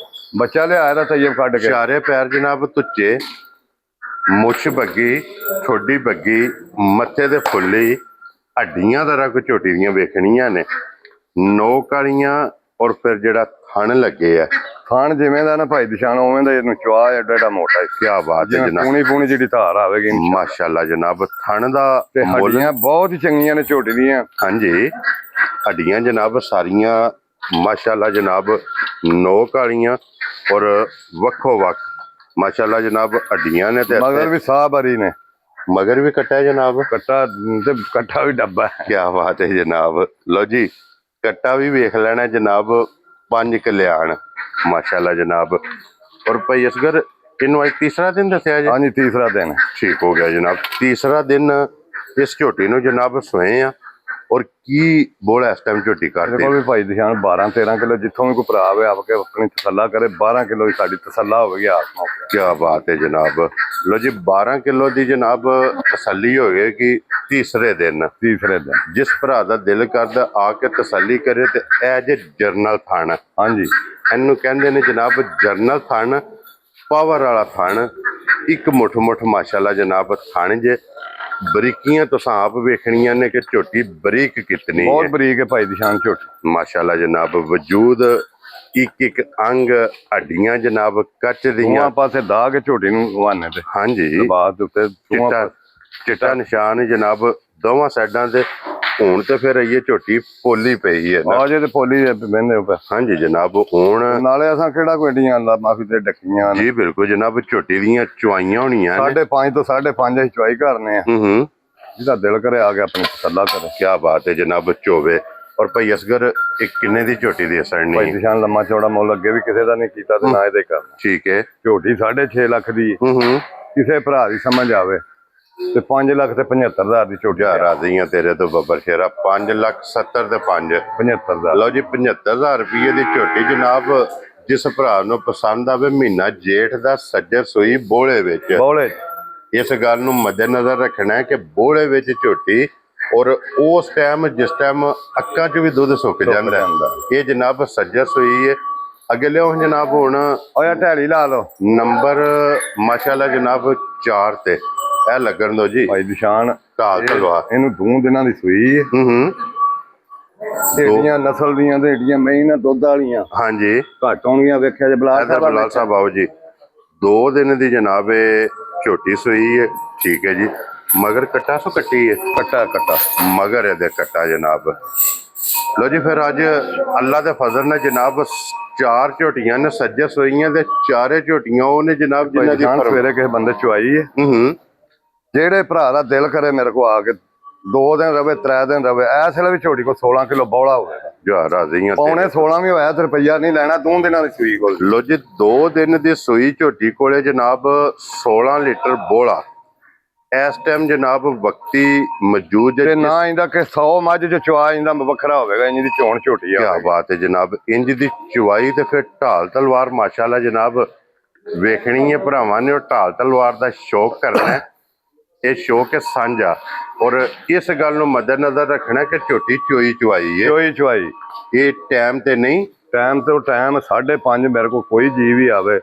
ਬੱਚਾ ਲਿਆਇਆ ਦਾ ਤਈਬ ਕੱਢ ਕੇ। ਚਾਰੇ ਪੈਰ ਜਨਾਬ ਤੁੱਚੇ, ਮੁੱਛ ਬੱਗੀ, ਠੋਡੀ ਬੱਗੀ, ਮੱਥੇ ਦੇ ਫੁੱਲੀ, ਹੱਡੀਆਂ ਦਾ ਰੰਗ ਝੋਟੀ ਦੀਆਂ ਵੇਖਣੀਆਂ ਨੇ, ਨੋਕ ਵਾਲੀਆਂ। ਔਰ ਫਿਰ ਜਿਹੜਾ ਥਣ ਲੱਗੇ ਆ, ਖਾਣ ਜਿਵੇਂ ਦਾ ਨਾ ਭਾਈ ਦਿਸ਼ਾਨ ਉਵੇਂ ਦਾ ਇਹਨੂੰ ਚੁਆ ਐਡਾ ਐਡਾ ਮੋਟਾ। ਕਿਆ ਬਾਤ ਹੈ ਜਨਾਬ। ਪੂਣੀ ਜਿਹੜੀ ਧਾਰ ਆਵੇਗੀ ਮਾਸ਼ਾਅੱਲਾ ਜਨਾਬ। ਥਣ ਦਾ ਤੇ ਮੁੱਲ ਹੱਡੀਆਂ ਬਹੁਤ ਹੀ ਚੰਗੀਆਂ ਨੇ ਝੋਟੀ ਦੀਆਂ। ਹਾਂਜੀ, ਹੱਡੀਆਂ ਜਨਾਬ ਸਾਰੀਆਂ ਮਾਸ਼ਾਅੱਲਾ ਜਨਾਬ ਨੋਕ ਵਾਲੀਆਂ ਔਰ ਵੱਖੋ ਵੱਖ ਮਾਸ਼ਾਅੱਲਾ ਜਨਾਬ ਹੱਡੀਆਂ ਨੇ। ਤੇ ਮਗਰ ਵੀ ਸਾਹ ਬਰੀ ਨੇ। ਮਗਰ ਵੀ ਕੱਟਾ ਜਨਾਬ। ਕੱਟਾ ਤੇ ਕੱਟਾ ਵੀ ਡੱਬਾ ਹੈ। ਕਿਆ ਬਾਤ ਹੈ ਜਨਾਬ। ਲੋ ਜੀ, ਕੱਟਾ ਵੀ ਵੇਖ ਲੈਣਾ ਜਨਾਬ। 5 ਕਿਲਿਆਣ ਮਾਸ਼ਾਅੱਲਾ ਜਨਾਬ। ਔਰ ਭਾਈ ਅਸਗਰ ਇਹਨੂੰ ਅੱਜ ਤੀਸਰਾ ਦਿਨ ਦੱਸਿਆ ਜੀ? ਹਾਂਜੀ ਤੀਸਰਾ ਦਿਨ। ਠੀਕ ਹੋ ਗਿਆ ਜਨਾਬ। ਤੀਸਰਾ ਦਿਨ ਇਸ ਝੋਟੀ ਨੂੰ ਜਨਾਬ ਸੋਏ ਆ। ਔਰ ਕੀ ਬੋਲ ਇਸ ਟਾਈਮ ਝੋਟੀ ਕਰਦੇ? ਦੇਖੋ ਵੀ ਭਾਈ ਦਿਸ਼ਾਨ 12-13 ਕਿਲੋ ਜਿੱਥੋਂ ਵੀ ਕੋਈ ਭਰਾ ਆਵੇ ਆ ਕੇ ਆਪਣੀ ਤਸੱਲਾ ਕਰੇ। 12 ਕਿਲੋ ਦੀ ਸਾਡੀ ਤਸੱਲਾ ਹੋਵੇਗੀ ਆਤਮਾ। ਕਿਆ ਬਾਤ ਹੈ ਜਨਾਬ। ਲੋ ਜੀ, 12 ਕਿਲੋ ਦੀ ਜਨਾਬ ਤਸੱਲੀ ਹੋਵੇਗੀ ਤੀਸਰੇ ਦਿਨ। ਤੀਸਰੇ ਦਿਨ ਜਿਸ ਭਰਾ ਦਾ ਦਿਲ ਕਰਦਾ ਆ ਕੇ ਤਸੱਲੀ ਕਰੇ। ਤੇ ਇਹ ਜੇ ਜਰਨਲ ਥਣ, ਹਾਂਜੀ ਇਹਨੂੰ ਕਹਿੰਦੇ ਨੇ ਜਨਾਬ ਜਰਨਲ ਥਣ, ਪਾਵਰ ਵਾਲਾ ਥਣ। ਇੱਕ ਮੁੱਠ ਮਾਸ਼ਾਅੱਲਾ ਜਨਾਬ ਥਣ ਜੇ। ਬਰੀਕੀਆਂ ਤੁਸੀਂ ਆਪ ਵੇਖਣੀਆਂ ਨੇ ਕਿ ਝੋਟੀ ਬਰੀਕ ਕਿਤਨੀ ਬਹੁਤ ਹੈ। ਬਰੀਕ ਹੈ ਭਾਈ ਦਿਸ਼ਾਨ ਝੋਟੀ ਮਾਸ਼ਾਅੱਲਾ ਜਨਾਬ। ਵਜੂਦ ਇੱਕ ਅੰਗ, ਹੱਡੀਆਂ ਜਨਾਬ ਕੱਚ ਦੀਆਂ। ਦੋਵਾਂ ਪਾਸੇ ਦਾਗ ਕੇ ਝੋਟੀ ਨੂੰ ਵਾਨੇ ਤੇ। ਹਾਂਜੀ, ਬਾਅਦ ਉੱਤੇ ਚਿੱਟਾ ਨਿਸ਼ਾਨ ਜਨਾਬ ਦੋਵਾਂ ਸਾਈਡਾਂ ਤੇ। ਹੁਣ ਤੇ ਫਿਰ ਇਹ ਝੋਟੀ ਪੋਲੀ ਪਈ ਹੈ ਨਾ। ਆ ਜੇ ਤੇ ਪੋਲੀ ਬਹਿੰਦੇ ਉੱਪਰ। ਹਾਂਜੀ ਜਨਾਬ। ਹੁਣ ਨਾਲੇ ਅਸਾਂ ਕਿਹੜਾ ਕੋਈ ਡੀਆਂ ਅੱਲਾ ਮਾਫੀ ਤੇ ਡੱਕੀਆਂ ਨੇ। ਜੀ ਬਿਲਕੁਲ ਜਨਾਬ। ਝੋਟੀ ਦੀਆਂ ਚੁਆਈਆਂ ਹੋਣੀਆਂ ਨੇ। 5.5 ਤੋਂ 5.5 ਅਸੀਂ ਚੁਆਈ ਕਰਨੇ ਆ। ਹੂੰ, ਜਿਹਦਾ ਦਿਲ ਕਰੇ ਆ ਕੇ ਆਪਣੀ ਤਸੱਲਾ ਕਰੇ। ਕਿਆ ਬਾਤ ਹੈ ਜਨਾਬ। ਚੋਵੇ ਔਰ ਭਾਈ ਅਸਗਰ ਇਹ ਕਿੰਨੇ ਦੀ ਝੋਟੀ ਦੀ ਅਸਰ ਭਾਈ ਨਹੀਂ? ਦਿਸ਼ਾਨ ਲੰਮਾ ਚੌੜਾ ਮੁੱਲ ਅੱਗੇ ਵੀ ਕਿਸੇ ਦਾ ਨਹੀਂ ਕੀਤਾ ਤੇ ਨਾ ਇਹਦੇ ਕਰਨਾ। ਠੀਕ ਹੈ। ਝੋਟੀ 6.5 ਲੱਖ ਦੀ। ਹੂੰ, ਕਿਸੇ ਭਰਾ ਦੀ ਸਮਝ ਆਵੇ ਤੇ 5 ਲੱਖ ਤੇ 75,000 ਦੀ ਝੋਟੀ। ਰਾਜ਼ੀਆਂ ਤੇਰੇ ਤੋਂ ਬੱਬਰ ਸ਼ੇਰਾ। 5,70,000 ਤੇ 5 75,000। ਲਓ ਜੀ, 75,000 ਰੁਪਏ ਦੀ ਝੋਟੀ ਜਨਾਬ। ਜਿਸ ਭਰਾ ਨੂੰ ਪਸੰਦ ਆਵੇ। ਮਹੀਨਾ ਜੇਠ ਦਾ, ਸੱਜਰ ਸੂਈ, ਬੋਲੇ ਵਿੱਚ। ਬੋਲੇ ਇਸ ਗੱਲ ਨੂੰ ਮੱਦੇਨਜ਼ਰ ਰੱਖਣਾ ਹੈ ਕਿ ਬੋਲੇ ਵਿੱਚ ਝੋਟੀ ਔਰ ਉਸ ਟਾਈਮ ਜਿਸ ਟਾਈਮ ਅੱਖਾਂ 'ਚ ਵੀ ਦੁੱਧ ਸੁੱਕ ਜਾਂਦਾ ਹੈ। ਇਹ ਜਨਾਬ ਸੱਜਰ ਸੂਈ ਹੈ। ਅੱਗੇ ਲਿਓ ਜਨਾਬ। ਹੁਣ ਓਏ ਢੈਲੀ ਲਾ ਲਓ। ਨੰਬਰ ਮਾਸ਼ਾਅੱਲਾ ਜਨਾਬ 4 ਤੇ ਇਹ ਲੱਗਣ ਦੋ ਜੀ। ਭਾਈ ਦਿਸ਼ਾਨ ਢਾਲ ਤਲਵਾ ਇਹਨੂੰ 2 ਦਿਨਾਂ ਦੀ ਸੂਈ ਹੈ। ਹੂੰ, ਢੇਡੀਆਂ ਨਸਲ ਦੀਆਂ ਤੇ ਢੇਡੀਆਂ ਮਹੀਨਾ ਦੁੱਧ ਵਾਲੀਆਂ ਹਾਂਜੀ ਘੱਟ ਹੋਣਗੀਆਂ ਵੇਖਿਆ ਜੇ ਬਲਾਕ ਇਹਦਾ ਬਲਾਲ ਸਾਹਿਬ ਆਓ ਜੀ 2 ਦਿਨ ਦੀ ਜਨਾਬ ਇਹ ਝੋਟੀ ਸੂਈ ਹੈ ਠੀਕ ਹੈ ਜੀ ਮਗਰ ਕੱਟਾ ਸੋ ਕੱਟੀ ਹੈ ਕੱਟਾ ਮਗਰ ਇਹਦੇ ਕੱਟਾ ਜਨਾਬ ਲੋ ਜੀ ਫਿਰ ਅੱਜ ਅੱਲਾ ਦੇ ਫਜ਼ਲ ਨਾਲ ਜਨਾਬ 4 ਝੋਟੀਆਂ ਨੇ ਸੱਜੇ ਸੋਈਆਂ ਤੇ 4 ਝੋਟੀਆਂ ਉਹ ਨੇ ਜਨਾਬ ਜਿਨ੍ਹਾਂ ਦੀ ਸਵੇਰੇ ਕਿਸੇ ਬੰਦੇ ਚੁਆਈ ਹੈ ਜਿਹੜੇ ਭਰਾ ਦਾ ਦਿਲ ਕਰੇ ਮੇਰੇ ਕੋ ਆ ਕੇ 2 ਦਿਨ ਰਵੇ 3 ਦਿਨ ਰਵੇ ਇਸ ਵੇਲੇ ਵੀ ਝੋਟੀ ਕੋ 16 ਕਿਲੋ ਬੌਲਾ ਹੋਵੇਗਾ ਜਾ ਰਾਜ਼ੀਆਂ ਪੌਣੇ 16 ਵੀ ਹੋਇਆ ਤੇ ਰੁਪਈਆ ਨਹੀਂ ਲੈਣਾ 2 ਦਿਨਾਂ ਦੀ ਸੂਈ ਕੋਲ ਲੋ ਜੀ 2 ਦਿਨ ਦੀ ਸੂਈ ਝੋਟੀ ਕੋਲੇ ਜਨਾਬ 16 ਲੀਟਰ ਬੋਲਾ ਇਸ ਟਾਈਮ ਜਨਾਬ ਵਕਤੀ ਮੌਜੂਦ ਤੇ ਨਾ ਇਹਦਾ ਕਿ 100 ਮੱਝ ਚ ਚੁਆ ਇਹਦਾ ਵੱਖਰਾ ਹੋਵੇਗਾ ਇੰਜ ਦੀ ਚੋਣ ਝੋਟੀ ਆ ਕੀ ਬਾਤ ਹੈ ਜਨਾਬ ਇੰਜ ਦੀ ਚੁਆਈ ਤੇ ਫਿਰ ਢਾਲ ਤਲਵਾਰ ਮਾਸ਼ਾਅੱਲਾ ਜਨਾਬ ਵੇਖਣੀ ਹੈ ਭਰਾਵਾਂ ਨੇ ਉਹ ਢਾਲ ਤਲਵਾਰ ਦਾ ਸ਼ੌਕ ਕਰਨਾ ਹੈ ਇਹ ਸ਼ੌਕ ਹੈ ਸਾਂਝਾ ਔਰ ਇਸ ਗੱਲ ਨੂੰ ਮੱਦੇ ਨਜ਼ਰ ਰੱਖਣਾ ਕਿ ਝੋਟੀ ਚੁਆਈ ਹੈ ਚੁਆਈ ਇਹ ਟਾਈਮ ਤੇ ਨਹੀਂ ਟਾਈਮ ਤੋਂ ਟਾਈਮ 5:30 ਮੇਰੇ ਕੋਲ ਕੋਈ ਜੀ ਵੀ ਆਵੇ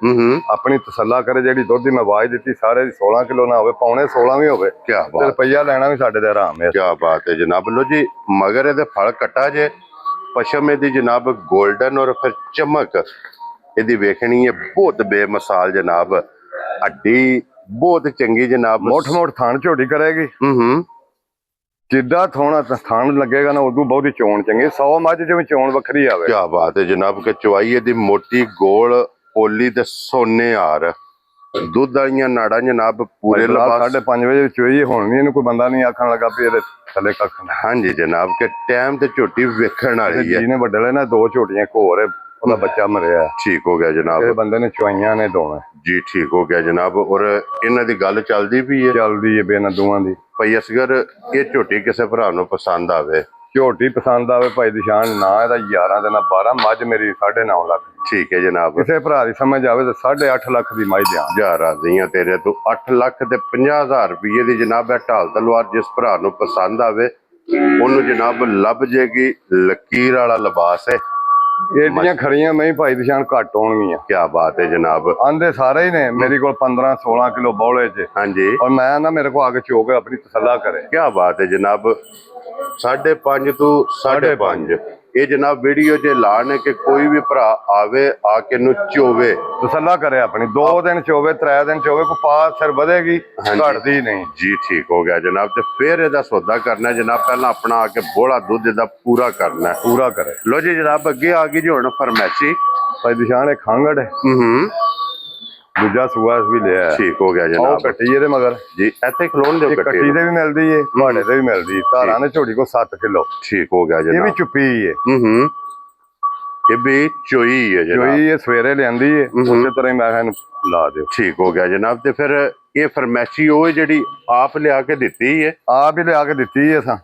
ਆਪਣੀ ਤਸੱਲਾ ਕਰੇ ਜਿਹੜੀ ਦੁੱਧ ਦੀ ਮੈਂ ਆਵਾਜ਼ ਦਿੱਤੀ ਸਾਰੇ ਦੀ 16 ਕਿਲੋ ਨਾ ਹੋਵੇ ਪੌਣੇ 16 ਵੀ ਹੋਵੇ ਕੀ ਤੇ ਬਾਤ ਰੁਪਈਆ ਲੈਣਾ ਵੀ ਸਾਡੇ ਤੇ ਆਰਾਮ ਹੈ ਕੀ ਬਾਤ ਹੈ ਜਨਾਬ ਲੋ ਜੀ ਮਗਰ ਇਹਦੇ ਫਲ ਕੱਟਾ ਜੇ ਪਸ਼ਮ ਇਹਦੀ ਜਨਾਬ 골ਡਨ ਔਰ ਫਿਰ ਚਮਕ ਇਹਦੀ ਵੇਖਣੀ ਹੈ ਬਹੁਤ ਬੇਮਿਸਾਲ ਜਨਾਬ ਹੱਡੀ ਬਹੁਤ ਚੰਗੀ ਜਨਾਬ ਮੋਠ ਥਾਣ ਝੋਟੀ ਕਰੇਗੀ ਜਿੱਦਾਂ ਥਾਣ ਲੱਗੇਗਾ ਨਾ ਉਦੋਂ ਬਹੁਤੀ ਚੋਣ ਚੰਗੀ 100 ਮੱਝ ਜਿਵੇਂ ਚੋਣ ਵੱਖਰੀ ਆਵੇ ਕੀ ਬਾਤ ਹੈ ਜਨਾਬ ਕਿ ਚੁਆਈ ਦੀ ਮੋਟੀ ਗੋਲ ਪੋਲੀ ਤੇ ਸੋਨੇ ਹਾਰ ਦੁੱਧ ਵਾਲੀਆਂ ਨਾੜਾਂ ਜਨਾਬ ਪੂਰੇ ਲਬਾਸ 5:30 ਵਜੇ ਚੋਈ ਹੁਣ ਵੀ ਇਹਨੂੰ ਕੋਈ ਬੰਦਾ ਨਹੀਂ ਆਖਣ ਲੱਗਾ ਵੀ ਇਹਦੇ ਥੱਲੇ ਕੱਖ ਨਾ ਹਾਂਜੀ ਜਨਾਬ ਕਿ ਟਾਈਮ ਤੇ ਝੋਟੀ ਵੇਖਣ ਵਾਲੀ ਹੈ ਜਿਹਨੇ ਵੱਡੇ ਲੈ ਨਾ 2 ਝੋਟੀਆਂ ਘੋਰ ਉਹਦਾ ਬੱਚਾ ਮਰਿਆ ਠੀਕ ਹੋ ਗਿਆ ਜਨਾਬ ਇਹ ਬੰਦੇ ਨੇ ਚੁਆਈਆਂ ਨੇ ਦੋਵੇਂ ਜੀ ਠੀਕ ਹੋ ਗਿਆ ਜਨਾਬ ਔਰ ਇਹਨਾਂ ਦੀ ਗੱਲ ਚੱਲਦੀ ਵੀ ਹੈ ਚੱਲਦੀ ਹੈ ਬੇਨਾਂ ਦੋਵਾਂ ਦੀ ਭਾਈ ਅਸਗਰ ਇਹ ਝੋਟੀ ਕਿਸੇ ਭਰਾ ਨੂੰ ਪਸੰਦ ਆਵੇ ਝੋਟੀ ਪਸੰਦ ਆਵੇ ਭਾਈ ਦੀ ਸ਼ਾਨ ਨਾ ਇਹਦਾ 11 ਤੇ ਨਾ 12 ਮੱਝ ਮੇਰੀ 9.5 ਲੱਖ ਠੀਕ ਹੈ ਜਨਾਬ ਕਿਸੇ ਭਰਾ ਦੀ ਸਮਝ ਆਵੇ ਤਾਂ 8.5 ਲੱਖ ਦੀ ਮੱਝ ਦਿਆਂ ਜਾ ਰਾਜ਼ੀਆਂ ਤੇਰੇ ਤੋਂ 8 ਲੱਖ ਤੇ 50,000 ਰੁਪਏ ਦੀ ਜਨਾਬ ਹੈ ਢਾਲ ਤਲਵਾਰ ਜਿਸ ਭਰਾ ਨੂੰ ਪਸੰਦ ਆਵੇ ਉਹਨੂੰ ਜਨਾਬ ਲੱਭ ਜੇਗੀ ਲਕੀਰ ਵਾਲਾ ਲਿਬਾਸ ਹੈ ਏਡੀਆਂ ਖੜੀਆਂ ਮੈਂ ਭਾਈ ਦੀ ਸ਼ਾਨ ਘੱਟ ਹੋਣਗੀਆਂ ਕੀ ਬਾਤ ਹੈ ਜਨਾਬ ਆਂਦੇ ਸਾਰੇ ਹੀ ਨੇ ਮੇਰੇ ਕੋਲ 15-16 ਕਿਲੋ ਬੌਲੇ ਚ ਹਾਂਜੀ ਔਰ ਮੈਂ ਨਾ ਮੇਰੇ ਕੋਲ ਆ ਕੇ ਚੋ ਕੇ ਆਪਣੀ ਤਸੱਲਾ ਕਰੇ ਕੀ ਬਾਤ ਹੈ ਜਨਾਬ 5.5 ਤੋਂ 5.5 ਇਹ ਜਨਾਬ ਵੀਡੀਓ 'ਚ ਐਲਾਨ ਹੈ ਕਿ ਕੋਈ ਵੀ ਭਰਾ ਆਵੇ ਆ ਕੇ ਨੂੰ ਚੋਵੇ ਤਸੱਲਾ ਕਰੇ ਆਪਣੀ 2 ਦਿਨ ਚੋਵੇ 3 ਦਿਨ ਚੋਵੇ ਕੋ ਪਾਸ ਸਿਰ ਵਧੇਗੀ ਘਟਦੀ ਨਹੀਂ ਜੀ ਠੀਕ ਹੋ ਗਿਆ ਜਨਾਬ ਤੇ ਫਿਰ ਇਹਦਾ ਸੌਦਾ ਕਰਨਾ ਜਨਾਬ ਪਹਿਲਾਂ ਆਪਣਾ ਆ ਕੇ ਬੋਲਾ ਦੁੱਧ ਦਾ ਪੂਰਾ ਕਰਨਾ ਪੂਰਾ ਕਰੇ ਲੋ ਜੀ ਜਨਾਬ ਅੱਗੇ ਆ ਗਈ ਜੀ ਹੁਣ ਫਰਮੈਸ਼ੀ ਭਾਈ ਦਿਸ਼ਾਨ ਇਹ ਖਾਂਗੜ ਹੈ ਦੂਜਾ ਸੂਆ ਵੀ ਲਿਆ ਠੀਕ ਹੋ ਗਿਆ ਜਨਾਬ ਕੱਟੀ ਇਹਦੇ ਮਗਰ ਜੀ ਇੱਥੇ ਖਲੋਣ ਦੇ ਕੱਟੀ ਦੇ ਵੀ ਮਿਲਦੀ ਏ ਮਾੜੇ ਦੇ ਵੀ ਮਿਲਦੀ ਧਾਰਾਂ ਨੇ ਝੋੜੀ ਕੋ 7 ਕਿਲੋ ਠੀਕ ਹੋ ਗਿਆ ਜਨਾਬ ਇਹ ਵੀ ਚੁੱਪੀ ਏ ਇਹ ਵੀ ਚੋਈ ਹੈ ਜਨਾਬ ਚੋਈ ਇਹ ਸਵੇਰੇ ਲਿਆਂਦੀ ਏ ਉਸੇ ਤਰ੍ਹਾਂ ਹੀ ਮੈਂ ਇਹਨੂੰ ਲਾ ਦਿਓ ਠੀਕ ਹੋ ਗਿਆ ਜਨਾਬ ਤੇ ਫਿਰ ਇਹ ਫਰਮੈਸ਼ੀ ਉਹ ਜਿਹੜੀ ਆਪ ਲਿਆ ਕੇ ਦਿੱਤੀ ਹੈ ਆਪ ਹੀ ਲਿਆ ਕੇ ਦਿੱਤੀ ਏ ਸਾਂ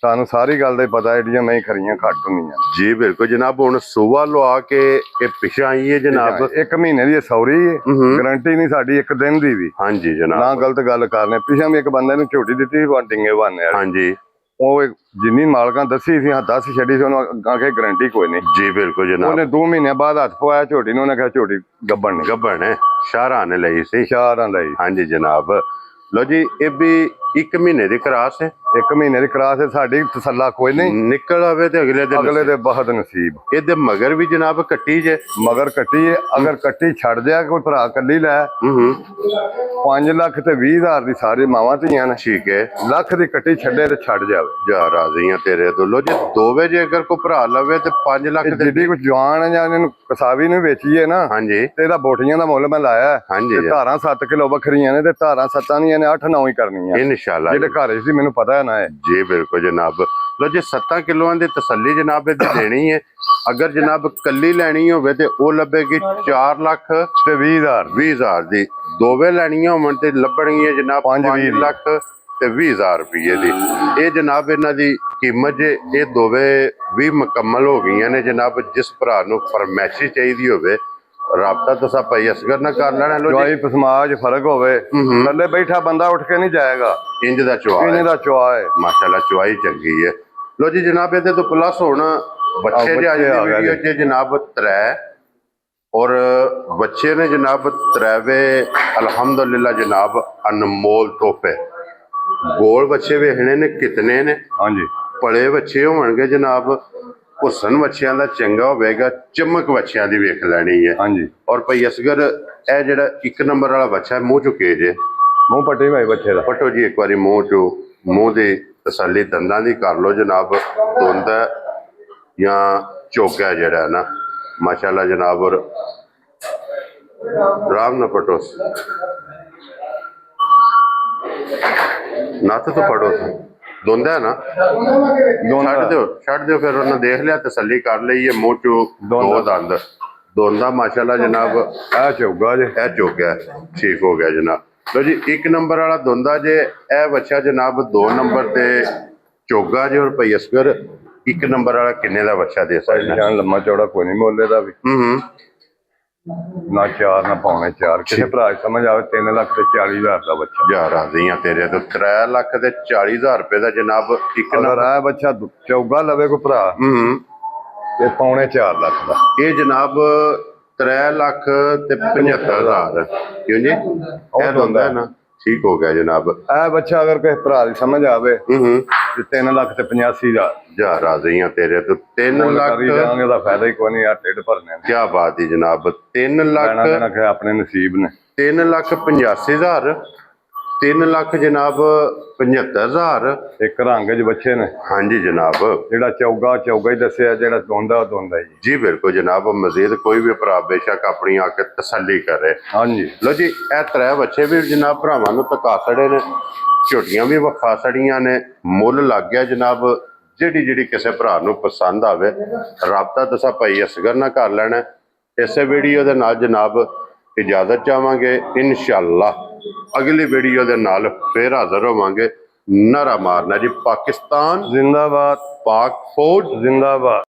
ਸਾਨੂੰ ਸਾਰੀ ਗੱਲ ਦਾ ਹੀ ਪਤਾ ਏਡੀਆਂ ਨਹੀਂ ਖਰੀਆਂ ਘੱਟ ਹੁੰਦੀਆਂ ਜੀ ਬਿਲਕੁਲ ਜਨਾਬ ਹੁਣ ਸੁਬਾ ਲਵਾ ਕੇ ਇਹ ਪਿਛਾ ਆਈ ਹੈ ਜਨਾਬ 1 ਮਹੀਨੇ ਦੀ ਸੌਰੀ ਹੈ ਗਾਰੰਟੀ ਨਹੀਂ ਸਾਡੀ 1 ਦਿਨ ਦੀ ਵੀ ਹਾਂਜੀ ਜਨਾਬ ਨਾ ਗਲਤ ਗੱਲ ਕਰਨੇ ਪਿਛਾ ਵੀ ਇੱਕ ਬੰਦੇ ਨੂੰ ਝੋਟੀ ਦਿੱਤੀ ਡਿੰਗੇ ਬਾਨੇ ਹਾਂਜੀ ਉਹ ਜਿੰਨੀ ਮਾਲਕਾਂ ਦੱਸੀ ਸੀ ਦੱਸ ਛੱਡੀ ਸੀ ਉਹਨੂੰ ਅੱਗੇ ਗਾਰੰਟੀ ਕੋਈ ਨਹੀਂ ਜੀ ਬਿਲਕੁਲ ਜਨਾਬ ਉਹਨੇ 2 ਮਹੀਨੇ ਬਾਅਦ ਹੱਥ ਪਵਾਇਆ ਝੋਟੀ ਨੂੰ ਉਹਨੇ ਕਿਹਾ ਝੋਟੀ ਗੱਬਣ ਹੈ ਸ਼ਾਹਰਾਂ ਨੇ ਲਈ ਸੀ ਸ਼ਾਹਰਾਂ ਲਈ ਹਾਂਜੀ ਜਨਾਬ ਲੋ ਜੀ ਇਹ ਵੀ 1 ਮਹੀਨੇ ਦੀ ਕਰਾਸ ਹੈ 1 ਮਹੀਨੇ ਦੀ ਕਰਾਸ ਹੈ ਸਾਡੀ ਤਸੱਲਾ ਕੋਈ ਨਹੀਂ ਨਿਕਲ ਆਵੇ ਤੇ ਅਗਲੇ ਦੇ ਬਹੁਤ ਨਸੀਬ ਇਹਦੇ ਮਗਰ ਵੀ ਜਨਾਬ ਕੱਟੀ ਜੇ ਮਗਰ ਕੱਟੀ ਹੈ ਅਗਰ ਕੱਟੀ ਛੱਡ ਦਿਆ ਕੋਈ ਭਰਾ ਕੱਲੀ ਲੈ 5 ਲੱਖ ਤੇ 20,000 ਦੀ ਸਾਰੇ ਮਾਵਾਂ ਧੀਆਂ ਨੇ ਠੀਕ ਹੈ ਲੱਖ ਦੀ ਕੱਟੀ ਛੱਡੇ ਤੇ ਛੱਡ ਜਾਵੇ ਜਾ ਰਾਜ਼ੀਆਂ ਤੇਰੇ ਤੋਂ ਲੋ ਜੀ 2 ਵਜੇ ਅਗਰ ਕੋਈ ਭਰਾ ਲਵੇ ਤੇ 5 ਲੱਖ ਦੇ ਜਿੱਡੀ ਕੋਈ ਜਵਾਨ ਹੈ ਜਾਂ ਇਹਨੂੰ ਕਸਾਵੀ ਨੂੰ ਵੇਚੀਏ ਨਾ ਹਾਂਜੀ ਤੇ ਇਹਦਾ ਬੋਟੀਆਂ ਦਾ ਮੁੱਲ ਮੈਂ ਲਾਇਆ ਹਾਂਜੀ ਧਾਰਾਂ 7 ਕਿਲੋ ਵੱਖਰੀਆਂ ਨੇ ਤੇ ਧਾਰਾਂ 7 ਦੀਆਂ ਨੇ 8-9 ਹੀ ਕਰਨੀਆਂ ਇਨਸ਼ਾਅੱਲਾ ਜਿਹੜੇ ਘਰ ਸੀ ਮੈਨੂੰ ਪਤਾ ਹੈ ਨਾ ਜੀ ਬਿਲਕੁਲ ਜਨਾਬ ਲੋ ਜੀ 7 ਕਿਲੋਆਂ ਦੀ ਤਸੱਲੀ ਜਨਾਬ ਇਹਦੀ ਦੇਣੀ ਹੈ ਅਗਰ ਜਨਾਬ ਕੱਲੀ ਲੈਣੀ ਹੋਵੇ ਤੇ ਉਹ ਲੱਭੇਗੀ 4 ਲੱਖ ਤੇ 20,000 ਦੀ ਦੋਵੇਂ ਲੈਣੀਆਂ ਹੋਣ ਤੇ ਲੱਭਣਗੀਆਂ ਜਨਾਬ 5 ਲੱਖ ਤੇ 20,000 ਰੁਪਏ ਦੀ ਇਹ ਜਨਾਬ ਇਹਨਾਂ ਦੀ ਕੀਮਤ ਜੇ ਇਹ ਦੋਵੇਂ ਵੀ ਮੁਕੰਮਲ ਹੋ ਗਈਆਂ ਨੇ ਜਨਾਬ ਜਿਸ ਭਰਾ ਨੂੰ ਫਰਮੈਸ਼ੀ ਚਾਹੀਦੀ ਹੋਵੇ ਰਾਬਤਾ ਤੁਸੀਂ ਭਾਈ ਅਸਗਰ ਨਾਲ ਕਰ ਲੈਣਾ ਲੋ ਜੀ ਸਮਾਜ ਫਰਕ ਹੋਵੇ ਥੱਲੇ ਬੈਠਾ ਬੰਦਾ ਉੱਠ ਕੇ ਨਹੀਂ ਜਾਏਗਾ ਇੰਜ ਦਾ ਚੁਆ ਹੈ ਮਾਸ਼ਾਅੱਲਾ ਚੁਆਈ ਚੰਗੀ ਹੈ ਲੋ ਜੀ ਜਨਾਬ ਇਹਦੇ ਤੋਂ ਪਲੱਸ ਹੁਣ ਬੱਚੇ ਦੇ ਅੱਜ ਦੀ ਵੀਡੀਓ 'ਚ ਜਨਾਬ 3 ਔਰ ਬੱਚੇ ਨੇ ਜਨਾਬ 3ਵੇਂ ਅਲਹਮਦੁਲਿਲਾ ਜਨਾਬ ਅਨਮੋਲ ਤੋਹਫੇ ਗੋਲ ਬੱਚੇ ਵੇਖਣੇ ਨੇ ਕਿਤਨੇ ਨੇ ਹਾਂਜੀ ਪਲੇ ਵੱਛੇ ਹੋਣਗੇ ਜਨਾਬ, ਹੁਸਨ ਵੱਛਿਆਂ ਦਾ ਚੰਗਾ ਹੋਵੇਗਾ, ਚਮਕ ਵੱਛਿਆਂ ਦੀ ਵੇਖ ਲੈਣੀ ਹੈ। ਹਾਂਜੀ ਔਰ ਭਾਈ ਅਸਗਰ ਇਹ ਜਿਹੜਾ 1 ਨੰਬਰ ਵਾਲਾ ਬੱਚਾ ਹੈ, ਮੂੰਹ ਚੁੱਕੇ ਜੇ ਮੂੰਹ ਪੱਟੀ ਭਾਈ ਬੱਚੇ ਦਾ। ਫਟੋ ਜੀ ਇੱਕ ਵਾਰੀ ਮੂੰਹ ਦੀ ਤਸੱਲੀ ਦੰਦਾਂ ਦੀ ਕਰ ਲਓ ਜਨਾਬ, ਧੁੰਦ ਹੈ ਜਾਂ ਚੋਗਾ ਜਿਹੜਾ ਹੈ ਨਾ, ਮਾਸ਼ਾਅੱਲਾ ਜਨਾਬ। ਔਰ ਆਰਾਮ ਨਾਲ ਫਟੋ, ਨੱਥ ਤੋਂ ਫੜੋ, ਧੁੰਦ ਹੈ ਨਾ, ਛੱਡ ਦਿਓ ਫਿਰ ਉਹਨੇ ਦੇਖ ਲਿਆ, ਤਸੱਲੀ ਕਰ ਲਈ ਹੈ, ਮੂੰਹ ਚੋਂ ਦੋ ਦੰਦ, ਦੋਂਦਾ ਮਾਸ਼ਾਅੱਲਾ ਜਨਾਬ। ਇਹ ਚੋਗਾ ਜੇ, ਇਹ ਚੋਗਾ ਠੀਕ ਹੋ ਗਿਆ ਜਨਾਬ। ਲੋ ਜੀ 1 ਨੰਬਰ ਵਾਲਾ ਦੋਂਦਾ ਜੇ, ਇਹ ਬੱਚਾ ਜਨਾਬ 2 ਨੰਬਰ ਤੇ ਚੋਗਾ ਜੇ। ਔਰ ਭਾਈ ਅਸਗਰ 1 ਨੰਬਰ ਵਾਲਾ ਕਿੰਨੇ ਦਾ ਬੱਚਾ ਦੇ ਸਕਦਾ? ਜਾਨ ਲੰਮਾ ਚੌੜਾ ਕੋਈ ਨਹੀਂ ਮੋਲੇ ਦਾ ਵੀ, ਨਾ 4 ਨਾ ਪੌਣੇ 4। ਕਿਸੇ ਭਰਾ ਸਮਝ ਆਵੇ 3,40,000 ਦਾ ਬੱਚਾ। ਯਾਰ ਰਾਜ਼ੀਆਂ ਤੇਰੇ ਤੋਂ 3,40,000 ਰੁਪਏ ਦਾ ਜਨਾਬ 1 ਅਗਰ ਇਹ ਬੱਚਾ ਚੌਗਾ ਲਵੇ ਕੋਈ ਭਰਾ ਤੇ ਪੌਣੇ 4 ਲੱਖ ਦਾ। ਇਹ ਜਨਾਬ 3,75,000 ਕਿਉਂ ਜੀ? ਇਹ ਹੁੰਦਾ ਹੈ ਨਾ, ਠੀਕ ਹੋ ਗਿਆ ਜਨਾਬ। ਇਹ ਬੱਚਾ ਅਗਰ ਕਿਸੇ ਭਰਾ ਦੀ ਸਮਝ ਆਵੇ ਤੇ 3,85,000। ਯਾਰ ਰਾਜ਼ੀਆਂ ਤੇਰੇ ਤੋਂ 3 ਲੱਖ ਜਾਵਾਂਗੇ ਦਾ ਫਾਇਦਾ ਹੀ ਕੋਈ ਨਹੀਂ ਯਾਰ, ਢਿੱਡ ਭਰਨੇ। ਕੀ ਬਾਤ ਹੈ ਜਨਾਬ। 3 ਲੱਖ ਆਪਣੇ ਨਸੀਬ ਨੇ। 3,85,000, 3 ਲੱਖ ਜਨਾਬ 75,000। ਇੱਕ ਰੰਗ ਚ ਬੱਚੇ ਨੇ। ਹਾਂਜੀ ਜਨਾਬ। ਜਿਹੜਾ ਚੌਗਾ ਹੀ ਦੱਸਿਆ, ਜਿਹੜਾ ਦੋਂਦਾ ਹੀ। ਜੀ ਬਿਲਕੁਲ ਜਨਾਬ। ਮਜ਼ੀਦ ਕੋਈ ਵੀ ਭਰਾ ਬੇਸ਼ੱਕ ਆਪਣੀ ਆ ਕੇ ਤਸੱਲੀ ਕਰੇ। ਹਾਂਜੀ ਲੋ ਜੀ ਇਹ 3 ਬੱਚੇ ਵੀ ਜਨਾਬ ਭਰਾਵਾਂ ਨੂੰ ਧਕਾ ਸੜੇ ਨੇ, ਝੋਟੀਆਂ ਵੀ ਵਿਖਾ ਸੜੀਆਂ ਨੇ, ਮੁੱਲ ਲੱਗ ਗਿਆ ਜਨਾਬ। ਜਿਹੜੀ ਕਿਸੇ ਭਰਾ ਨੂੰ ਪਸੰਦ ਆਵੇ ਰਾਬਤਾ ਤੁਸੀਂ ਭਾਈ ਅਸਗਰ ਨਾਲ ਕਰ ਲੈਣਾ। ਇਸੇ ਵੀਡੀਓ ਦੇ ਨਾਲ ਜਨਾਬ ਇਜਾਜ਼ਤ ਚਾਹਾਂਗੇ। ਇਨਸ਼ਾਅੱਲਾ ਅਗਲੀ ਵੀਡੀਓ ਦੇ ਨਾਲ ਫੇਰ ਹਾਜ਼ਰ ਹੋਵਾਂਗੇ। ਨਾਰਾ ਮਾਰਨਾ ਜੀ, ਪਾਕਿਸਤਾਨ ਜ਼ਿੰਦਾਬਾਦ, ਪਾਕ ਫੌਜ ਜ਼ਿੰਦਾਬਾਦ।